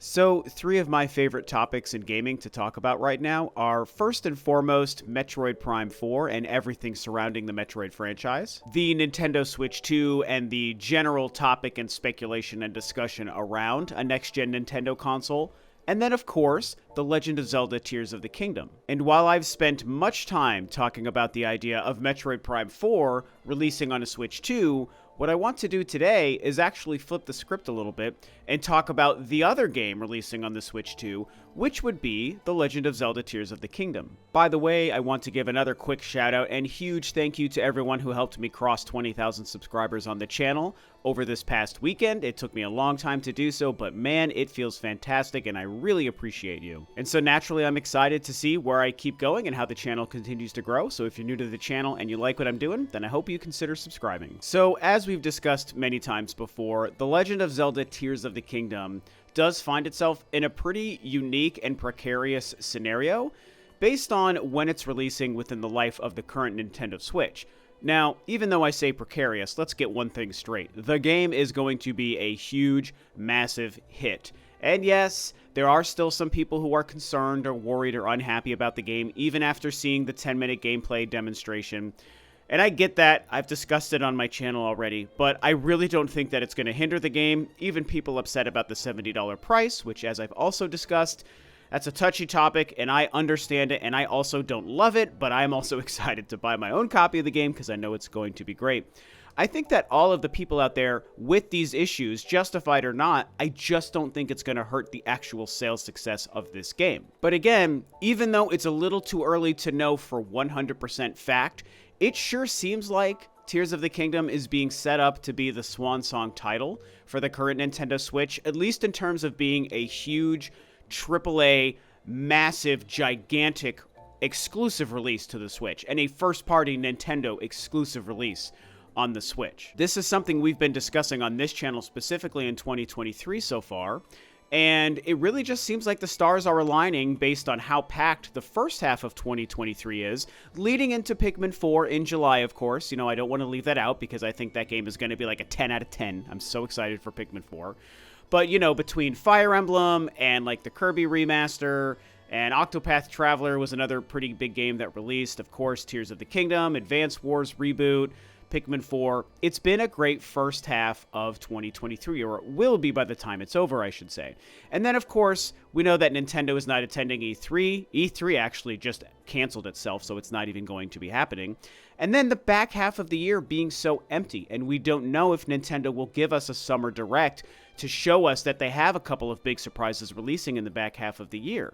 So, three of my favorite topics in gaming to talk about right now are first and foremost Metroid Prime 4 and everything surrounding the Metroid franchise, the Nintendo Switch 2 and the general topic and speculation and discussion around a next-gen Nintendo console, and then, of course, The Legend of Zelda Tears of the Kingdom. And while I've spent much time talking about the idea of Metroid Prime 4 releasing on a Switch 2, what I want to do today is actually flip the script a little bit and talk about the other game releasing on the Switch 2, which would be The Legend of Zelda Tears of the Kingdom. By the way, I want to give another quick shout out and huge thank you to everyone who helped me cross 20,000 subscribers on the channel over this past weekend. It took me a long time to do so, but man, it feels fantastic and I really appreciate you. And so naturally, I'm excited to see where I keep going and how the channel continues to grow. So if you're new to the channel and you like what I'm doing, then I hope you consider subscribing. So as we've discussed many times before, The Legend of Zelda Tears of the Kingdom does find itself in a pretty unique and precarious scenario based on when it's releasing within the life of the current Nintendo Switch. Now, even though I say precarious, let's get one thing straight. The game is going to be a huge, massive hit. And yes, there are still some people who are concerned or worried or unhappy about the game, even after seeing the 10-minute gameplay demonstration. And I get that, I've discussed it on my channel already, but I really don't think that it's going to hinder the game. Even people upset about the $70 price, which as I've also discussed, that's a touchy topic, and I understand it, and I also don't love it, but I'm also excited to buy my own copy of the game because I know it's going to be great. I think that all of the people out there with these issues, justified or not, I just don't think it's going to hurt the actual sales success of this game. But again, even though it's a little too early to know for 100% fact, it sure seems like Tears of the Kingdom is being set up to be the swan song title for the current Nintendo Switch, at least in terms of being a huge AAA, massive, gigantic exclusive release to the Switch, and a first-party Nintendo exclusive release on the Switch. This is something we've been discussing on this channel specifically in 2023 so far, and it really just seems like the stars are aligning based on how packed the first half of 2023 is, leading into Pikmin 4 in July, of course. You know, I don't want to leave that out because I think that game is going to be like a 10 out of 10. I'm so excited for Pikmin 4. But, you know, between Fire Emblem and, like, the Kirby remaster, and Octopath Traveler was another pretty big game that released, of course, Tears of the Kingdom, Advance Wars reboot, Pikmin 4. It's been a great first half of 2023, or it will be by the time it's over, I should say. And then, of course, we know that Nintendo is not attending E3. E3 actually just canceled itself, so it's not even going to be happening. And then the back half of the year being so empty, and we don't know if Nintendo will give us a summer direct to show us that they have a couple of big surprises releasing in the back half of the year.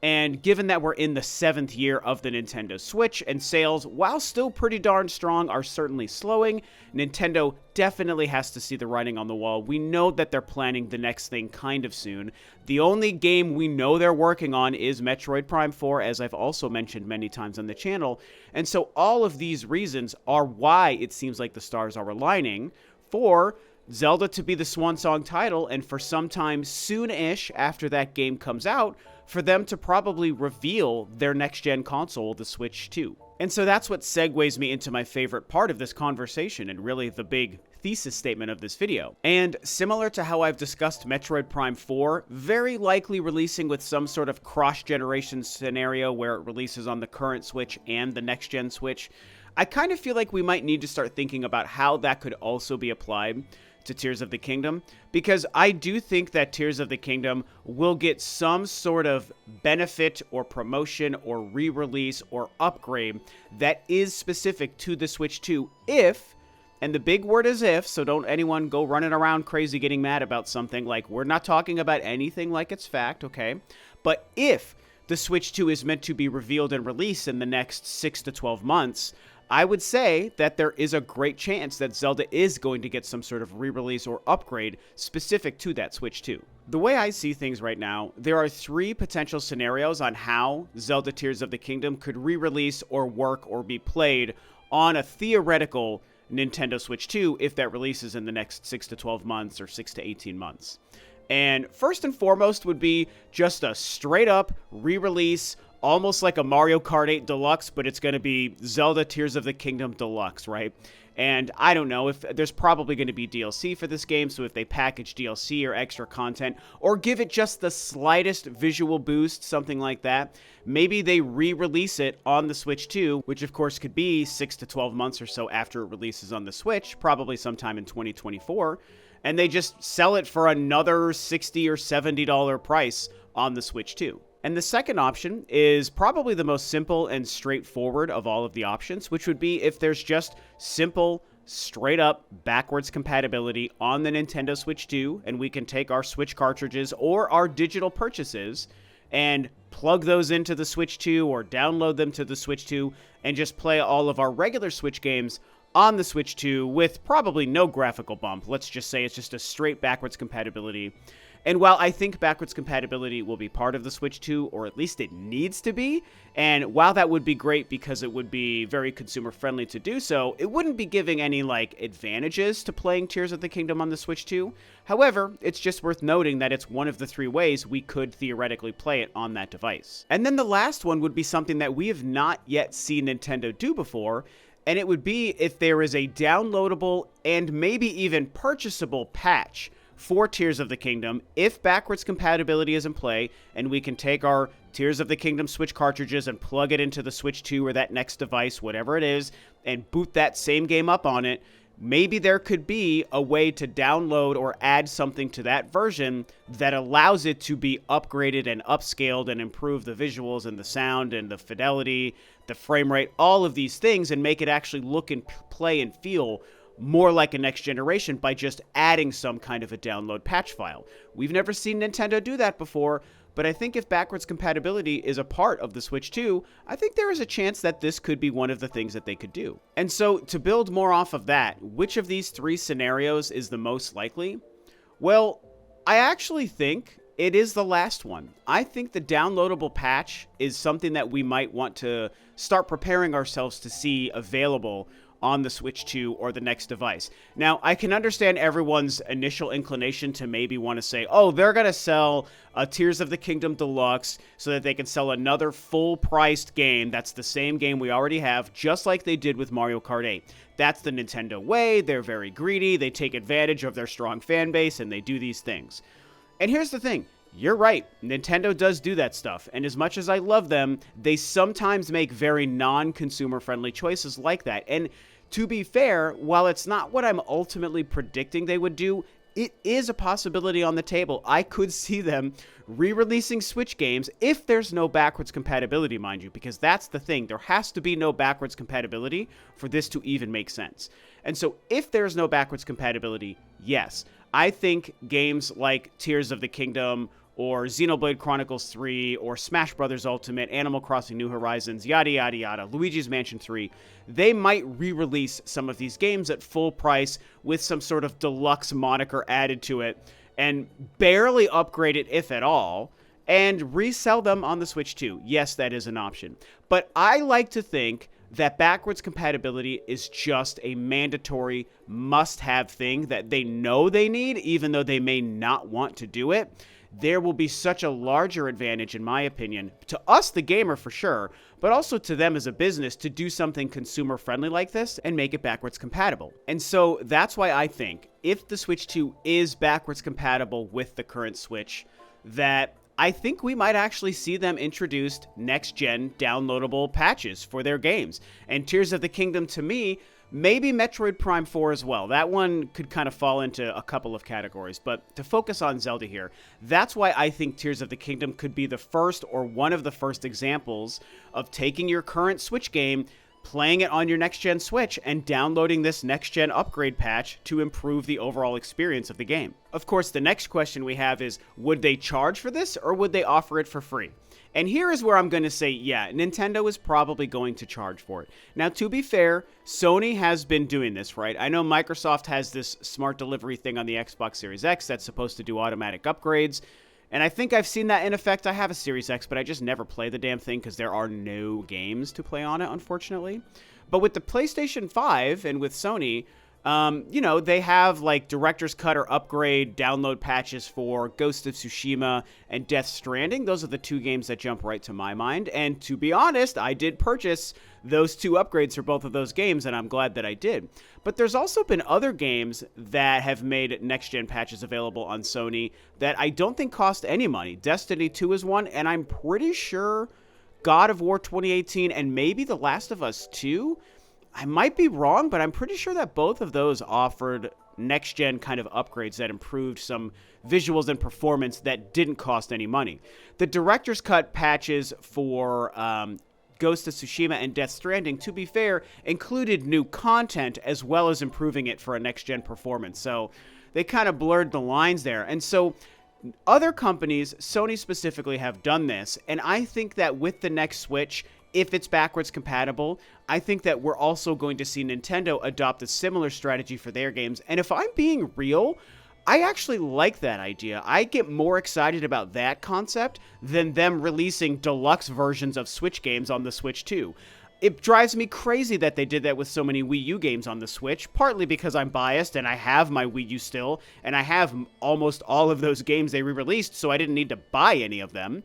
And given that we're in the 7th year of the Nintendo Switch, and sales, while still pretty darn strong, are certainly slowing, Nintendo definitely has to see the writing on the wall. We know that they're planning the next thing kind of soon. The only game we know they're working on is Metroid Prime 4, as I've also mentioned many times on the channel. And so all of these reasons are why it seems like the stars are aligning for Zelda to be the swan song title, and for some time soon-ish after that game comes out, for them to probably reveal their next-gen console, the Switch 2. And so that's what segues me into my favorite part of this conversation, and really the big thesis statement of this video. And similar to how I've discussed Metroid Prime 4, very likely releasing with some sort of cross-generation scenario where it releases on the current Switch and the next-gen Switch, I kind of feel like we might need to start thinking about how that could also be applied to Tears of the Kingdom, because I do think that Tears of the Kingdom will get some sort of benefit or promotion or re-release or upgrade that is specific to the Switch 2 if, and the big word is if, so don't anyone go running around crazy getting mad about something, like we're not talking about anything like it's fact, okay? But if the Switch 2 is meant to be revealed and released in the next 6 to 12 months, I would say that there is a great chance that Zelda is going to get some sort of re-release or upgrade specific to that Switch 2. The way I see things right now, there are 3 potential scenarios on how Zelda Tears of the Kingdom could re-release or work or be played on a theoretical Nintendo Switch 2 if that releases in the next 6 to 12 months or 6 to 18 months. And first and foremost would be just a straight up re-release almost like a Mario Kart 8 Deluxe, but it's going to be Zelda Tears of the Kingdom Deluxe, right? And I don't know if there's probably going to be DLC for this game, so if they package DLC or extra content, or give it just the slightest visual boost, something like that, maybe they re-release it on the Switch 2, which of course could be 6 to 12 months or so after it releases on the Switch, probably sometime in 2024, and they just sell it for another $60 or $70 price on the Switch 2. And the second option is probably the most simple and straightforward of all of the options, which would be if there's just simple, straight up backwards compatibility on the Nintendo Switch 2, and we can take our Switch cartridges or our digital purchases and plug those into the Switch 2 or download them to the Switch 2 and just play all of our regular Switch games on the Switch 2 with probably no graphical bump. Let's just say it's just a straight backwards compatibility. And while I think backwards compatibility will be part of the Switch 2, or at least it needs to be, and while that would be great because it would be very consumer-friendly to do so, it wouldn't be giving any, advantages to playing Tears of the Kingdom on the Switch 2. However, it's just worth noting that it's one of the 3 ways we could theoretically play it on that device. And then the last one would be something that we have not yet seen Nintendo do before, and it would be if there is a downloadable and maybe even purchasable patch for Tears of the Kingdom, if backwards compatibility is in play, and we can take our Tears of the Kingdom Switch cartridges and plug it into the Switch 2 or that next device, whatever it is, and boot that same game up on it, maybe there could be a way to download or add something to that version that allows it to be upgraded and upscaled and improve the visuals and the sound and the fidelity, the frame rate, all of these things, and make it actually look and play and feel more like a next generation by just adding some kind of a download patch file. We've never seen Nintendo do that before, but I think if backwards compatibility is a part of the Switch 2, I think there is a chance that this could be one of the things that they could do. And so, to build more off of that, which of these 3 scenarios is the most likely? Well, I actually think it is the last one. I think the downloadable patch is something that we might want to start preparing ourselves to see available on the Switch 2 or the next device. Now, I can understand everyone's initial inclination to maybe want to say, oh, they're going to sell a Tears of the Kingdom Deluxe so that they can sell another full-priced game that's the same game we already have, just like they did with Mario Kart 8. That's the Nintendo way. They're very greedy. They take advantage of their strong fan base, and they do these things. And here's the thing. You're right. Nintendo does do that stuff. And as much as I love them, they sometimes make very non-consumer friendly choices like that. And to be fair, while it's not what I'm ultimately predicting they would do, it is a possibility on the table. I could see them re-releasing Switch games if there's no backwards compatibility, mind you, because that's the thing. There has to be no backwards compatibility for this to even make sense. And so if there's no backwards compatibility, yes, I think games like Tears of the Kingdom or Xenoblade Chronicles 3, or Smash Bros. Ultimate, Animal Crossing New Horizons, yada yada yada, Luigi's Mansion 3, they might re-release some of these games at full price with some sort of deluxe moniker added to it, and barely upgrade it, if at all, and resell them on the Switch 2. Yes, that is an option. But I like to think that backwards compatibility is just a mandatory must-have thing that they know they need, even though they may not want to do it. There will be such a larger advantage, in my opinion, to us, the gamer, for sure, but also to them as a business to do something consumer-friendly like this and make it backwards compatible. And so that's why I think if the Switch 2 is backwards compatible with the current Switch, that I think we might actually see them introduced next-gen downloadable patches for their games. And Tears of the Kingdom, to me, maybe Metroid Prime 4 as well. That one could kind of fall into a couple of categories. But to focus on Zelda here, that's why I think Tears of the Kingdom could be the first or one of the first examples of taking your current Switch game, playing it on your next-gen Switch, and downloading this next-gen upgrade patch to improve the overall experience of the game. Of course, the next question we have is, would they charge for this, or would they offer it for free? And here is where I'm going to say, yeah, Nintendo is probably going to charge for it. Now, to be fair, Sony has been doing this, right? I know Microsoft has this smart delivery thing on the Xbox Series X that's supposed to do automatic upgrades. And I think I've seen that in effect. I have a Series X, but I just never play the damn thing because there are no games to play on it, unfortunately. But with the PlayStation 5 and with Sony, They have like director's cut or upgrade download patches for Ghost of Tsushima and Death Stranding. Those are the two games that jump right to my mind. And to be honest, I did purchase those two upgrades for both of those games, and I'm glad that I did. But there's also been other games that have made next-gen patches available on Sony that I don't think cost any money. Destiny 2 is one, and I'm pretty sure God of War 2018 and maybe The Last of Us 2. I might be wrong, but I'm pretty sure that both of those offered next-gen kind of upgrades that improved some visuals and performance that didn't cost any money. The director's cut patches for Ghost of Tsushima and Death Stranding, to be fair, included new content as well as improving it for a next-gen performance. So they kind of blurred the lines there. And so other companies, Sony specifically, have done this. And I think that with the next Switch, if it's backwards compatible, I think that we're also going to see Nintendo adopt a similar strategy for their games. And if I'm being real, I actually like that idea. I get more excited about that concept than them releasing deluxe versions of Switch games on the Switch 2. It drives me crazy that they did that with so many Wii U games on the Switch, partly because I'm biased and I have my Wii U still, and I have almost all of those games they re-released, so I didn't need to buy any of them.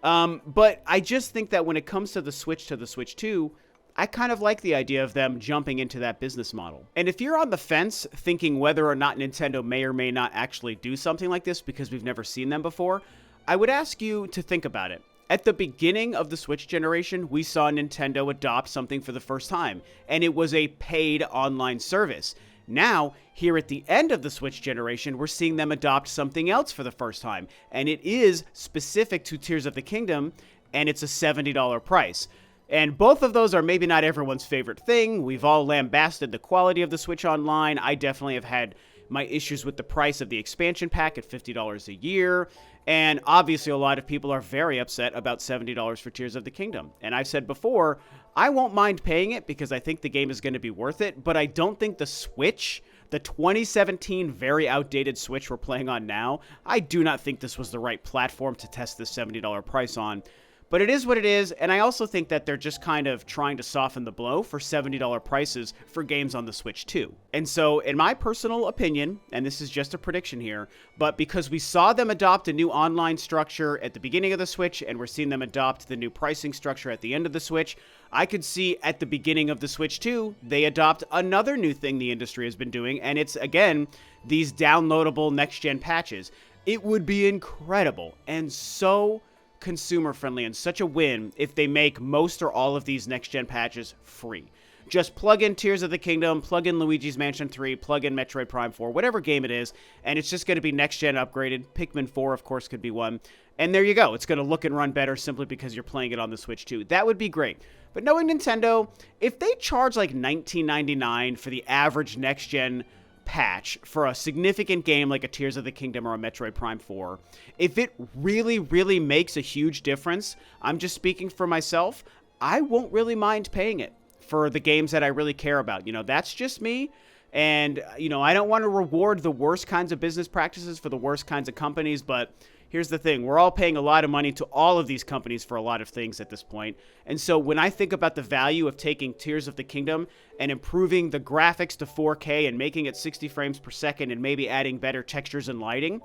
But I just think that when it comes to the Switch 2, I kind of like the idea of them jumping into that business model. And if you're on the fence thinking whether or not Nintendo may or may not actually do something like this because we've never seen them before, I would ask you to think about it. At the beginning of the Switch generation, we saw Nintendo adopt something for the first time, and it was a paid online service. Now, here at the end of the Switch generation, we're seeing them adopt something else for the first time, and it is specific to Tears of the Kingdom, and it's a $70 price. And both of those are maybe not everyone's favorite thing. We've all lambasted the quality of the Switch Online. I definitely have had my issues with the price of the expansion pack at $50 a year. And obviously, a lot of people are very upset about $70 for Tears of the Kingdom. And I've said before, I won't mind paying it because I think the game is going to be worth it. But I don't think the Switch, the 2017 very outdated Switch we're playing on now, I do not think this was the right platform to test this $70 price on. But it is what it is, and I also think that they're just kind of trying to soften the blow for $70 prices for games on the Switch 2. And so, in my personal opinion, and this is just a prediction here, but because we saw them adopt a new online structure at the beginning of the Switch, and we're seeing them adopt the new pricing structure at the end of the Switch, I could see at the beginning of the Switch 2, they adopt another new thing the industry has been doing, and it's, again, these downloadable next-gen patches. It would be incredible, and so consumer friendly and such a win if they make most or all of these next gen patches free. Just plug in Tears of the Kingdom, plug in Luigi's Mansion 3, plug in Metroid Prime 4, whatever game it is, and it's just going to be next gen upgraded. Pikmin 4, of course, could be one. And there you go. It's going to look and run better simply because you're playing it on the Switch 2. That would be great. But knowing Nintendo, if they charge like $19.99 for the average next gen patch for a significant game like a Tears of the Kingdom or a Metroid Prime 4, if it really, really makes a huge difference, I'm just speaking for myself, I won't really mind paying it for the games that I really care about. That's just me. And, I don't want to reward the worst kinds of business practices for the worst kinds of companies, but here's the thing. We're all paying a lot of money to all of these companies for a lot of things at this point. And so when I think about the value of taking Tears of the Kingdom and improving the graphics to 4K and making it 60 frames per second and maybe adding better textures and lighting,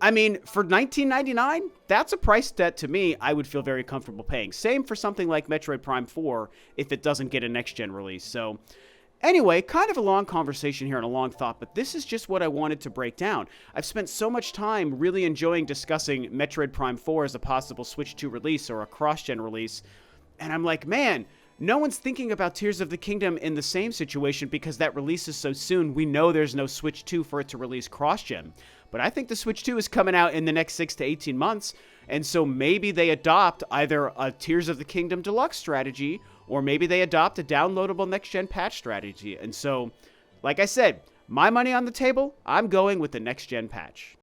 I mean, for $19.99, that's a price that, to me, I would feel very comfortable paying. Same for something like Metroid Prime 4 if it doesn't get a next-gen release. So anyway, kind of a long conversation here and a long thought, but this is just what I wanted to break down. I've spent so much time really enjoying discussing Metroid Prime 4 as a possible Switch 2 release or a cross-gen release, and I'm like, man, no one's thinking about Tears of the Kingdom in the same situation because that releases so soon. We know there's no Switch 2 for it to release cross-gen. But I think the Switch 2 is coming out in the next 6 to 18 months, and so maybe they adopt either a Tears of the Kingdom Deluxe strategy, or maybe they adopt a downloadable next-gen patch strategy. And so, like I said, my money on the table, I'm going with the next-gen patch.